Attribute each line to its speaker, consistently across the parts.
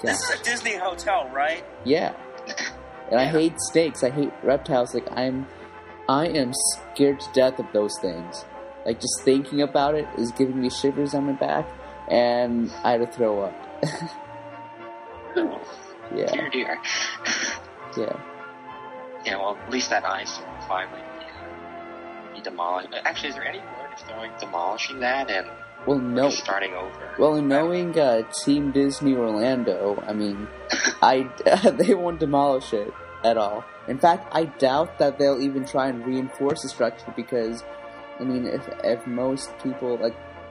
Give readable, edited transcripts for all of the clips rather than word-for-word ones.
Speaker 1: This is a Disney hotel, right?
Speaker 2: Yeah. And I hate snakes. I hate reptiles. Like, I am scared to death of those things. Like, just thinking about it is giving me shivers on my back, and I had to throw up. Yeah.
Speaker 3: Dear, dear.
Speaker 2: Yeah.
Speaker 3: Yeah, well, at least that eyesore will finally be demolished. Actually, is there any word if they're demolishing that and
Speaker 2: Well, no.
Speaker 3: just starting over?
Speaker 2: Well, knowing Team Disney Orlando, I mean, they won't demolish it at all. In fact, I doubt that they'll even try and reinforce the structure because, I mean, if most people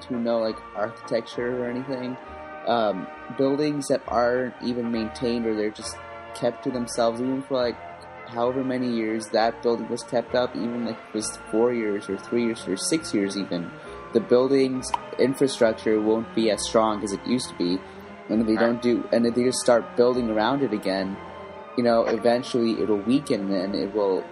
Speaker 2: who know architecture or anything, buildings that aren't even maintained or they're just kept to themselves, even for however many years that building was kept up, even if it was 4 years or 3 years or 6 years even, the building's infrastructure won't be as strong as it used to be. And if they just start building around it again, eventually it'll weaken and it will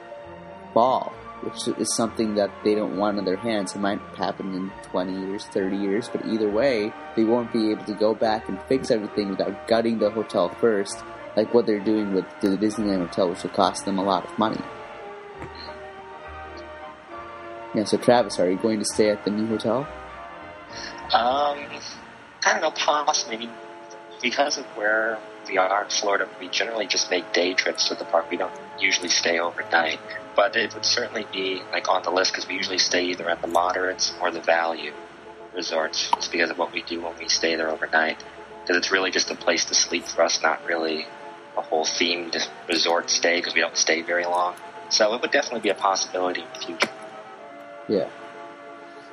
Speaker 2: fall, which is something that they don't want in their hands. It might happen in 20 years, 30 years, but either way, they won't be able to go back and fix everything without gutting the hotel first, like what they're doing with the Disneyland Hotel, which will cost them a lot of money. Yeah, so Travis, are you going to stay at the new hotel?
Speaker 3: I don't know, possibly. I mean, because of where we are in Florida, we generally just make day trips to the park. We don't usually stay overnight. But it would certainly be on the list because we usually stay either at the moderates or the value resorts just because of what we do when we stay there overnight. Because it's really just a place to sleep for us, not really a whole themed resort stay because we don't stay very long. So it would definitely be a possibility in the future.
Speaker 2: Yeah.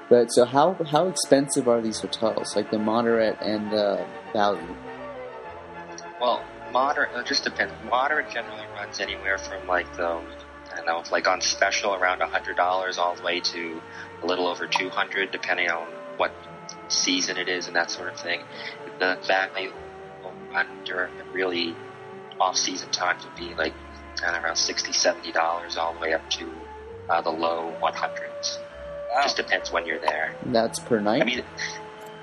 Speaker 2: But so how expensive are these hotels, like the moderate and the value?
Speaker 3: Well, moderate, it just depends. Moderate generally runs anywhere from on special around $100 all the way to a little over $200, depending on what season it is and that sort of thing. The value will run during really off-season times would be around $60, $70 all the way up to the low 100s.
Speaker 1: Wow.
Speaker 3: Just depends when you're there.
Speaker 2: That's per night?
Speaker 3: I mean,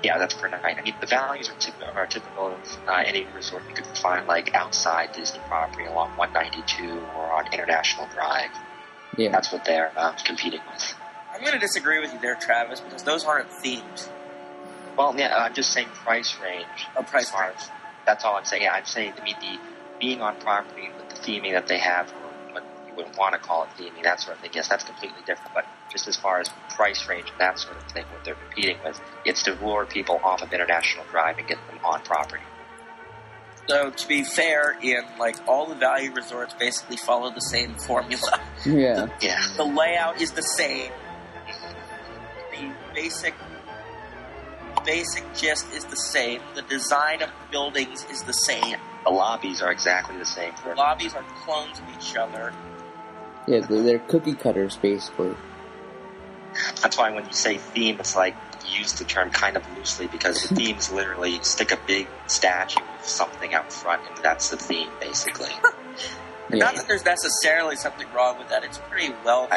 Speaker 3: yeah, that's per night. I mean, the values are typical of any resort you could find outside Disney property along 192 or on International Drive.
Speaker 2: Yeah.
Speaker 3: That's what they're competing with.
Speaker 1: I'm going to disagree with you there, Travis, because those aren't themed.
Speaker 3: Well, yeah, I'm just saying price range.
Speaker 1: Oh, price range.
Speaker 3: That's all I'm saying. Yeah, I'm saying, being on property with the theming that they have, or what you would want to call it theming, that sort of thing, yes, that's completely different. But just as far as price range and that sort of thing, what they're competing with, it's to lure people off of International Drive and get them on property.
Speaker 1: So, to be fair, in all the value resorts basically follow the same formula.
Speaker 2: Yeah.
Speaker 1: The layout is the same. The basic gist is the same. The design of the buildings is the same.
Speaker 3: The lobbies are exactly the same.
Speaker 1: The lobbies are clones of each other.
Speaker 2: Yeah, they're cookie cutters, basically.
Speaker 3: That's why when you say theme, it's you use the term kind of loosely because the themes literally stick a big statue of something out front, and that's the theme, basically.
Speaker 2: Yeah.
Speaker 1: Not that there's necessarily something wrong with that. It's pretty well,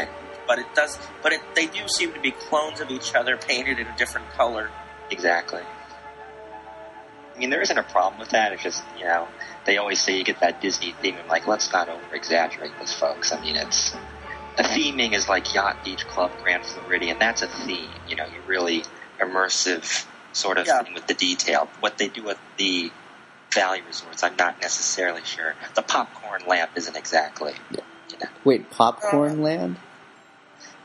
Speaker 1: but it does. But they do seem to be clones of each other, painted in a different color.
Speaker 3: Exactly. I mean, there isn't a problem with that. It's just, they always say you get that Disney theme. I'm let's not over-exaggerate this, folks. I mean, the theming is Yacht Beach Club, Grand Floridian. That's a theme. You're really immersive sort of thing with the detail. What they do with the value resorts, I'm not necessarily sure. The popcorn lamp isn't exactly.
Speaker 2: Wait, Popcorn Land?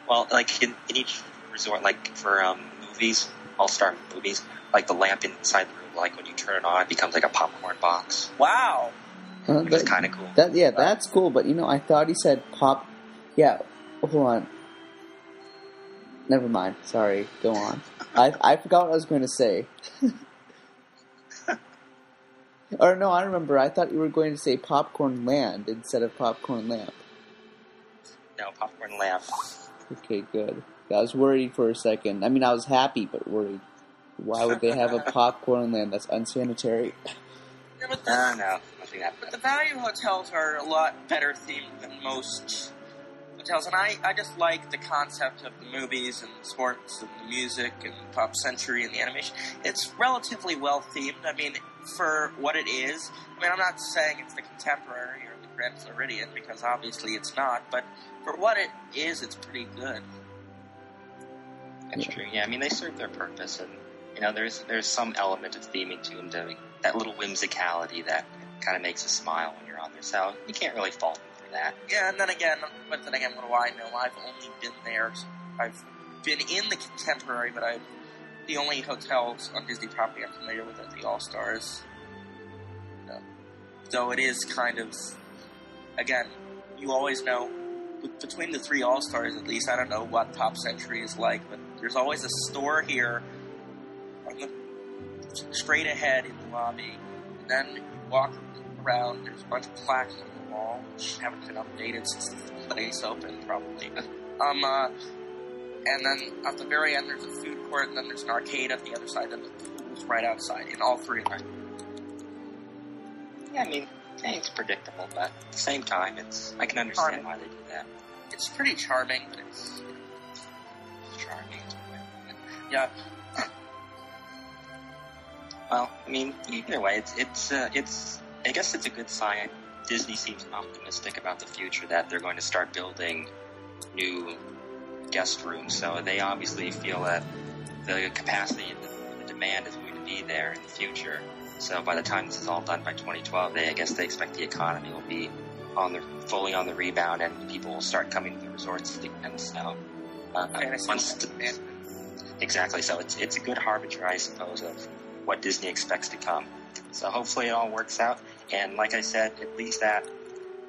Speaker 3: Well, in each resort, for movies, all-star movies, the lamp inside the room, when you turn it on, it becomes a popcorn box.
Speaker 1: Wow.
Speaker 3: Which is kind of cool.
Speaker 2: That's cool, but I thought he said pop. Yeah, hold on. Never mind. Sorry, go on. I forgot what I was going to say. Or no, I remember. I thought you were going to say Popcorn Land instead of Popcorn Lamp.
Speaker 3: No, Popcorn Lamp.
Speaker 2: Okay, good. I was worried for a second. I mean, I was happy, but worried. Why would they have a popcorn land that's unsanitary?
Speaker 1: Yeah, but
Speaker 3: no, nothing happened.
Speaker 1: But the value hotels are a lot better themed than most hotels, and I just like the concept of the movies and the sports and the music and Pop Century and the animation. It's relatively well themed. I mean, for what it is. I mean, I'm not saying it's the Contemporary or the Grand Floridian, because obviously it's not, but for what it is, it's pretty good.
Speaker 3: That's true. Yeah, I mean, they serve their purpose, and there's some element of theming to them, doing that little whimsicality that kind of makes us smile when you're on there. So you can't really fault them for that.
Speaker 1: Yeah, and then again, what do I know? I've only been there. I've been in the Contemporary, but the only hotels on Disney property I'm familiar with are the All-Stars. So it is kind of, again, you always know, between the three All-Stars at least, I don't know what Top Century is like, but there's always a store here straight ahead in the lobby, and then you walk around, there's a bunch of plaques on the wall, which haven't been updated since the place opened, probably. And then at the very end, there's a food court, and then there's an arcade at the other side, and the pool's right outside, in all three of them.
Speaker 3: Yeah, I mean, it's predictable, but at the same time, I can understand why they do that.
Speaker 1: It's pretty charming, but it's
Speaker 3: charming.
Speaker 1: Yeah.
Speaker 3: Well, I mean, either way, it's I guess it's a good sign. Disney seems optimistic about the future, that they're going to start building new guest rooms. So they obviously feel that the capacity and the demand is going to be there in the future. So by the time this is all done by 2012, I guess they expect the economy will be fully on the rebound, and people will start coming to the resorts again. So exactly. So it's a good harbinger, I suppose, of what Disney expects to come. So hopefully it all works out. And like I said, at least that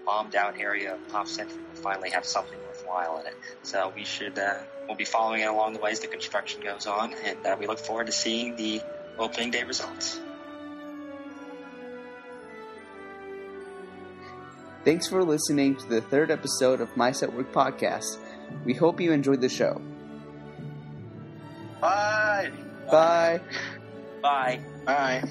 Speaker 3: bombed out area of Top Century will finally have something worthwhile in it. So we'll be following it along the way as the construction goes on, and we look forward to seeing the opening day results.
Speaker 2: Thanks for listening to the third episode of My Set Work Podcast. We hope you enjoyed the show.
Speaker 3: Bye.
Speaker 2: Bye.
Speaker 1: Bye.
Speaker 3: Bye.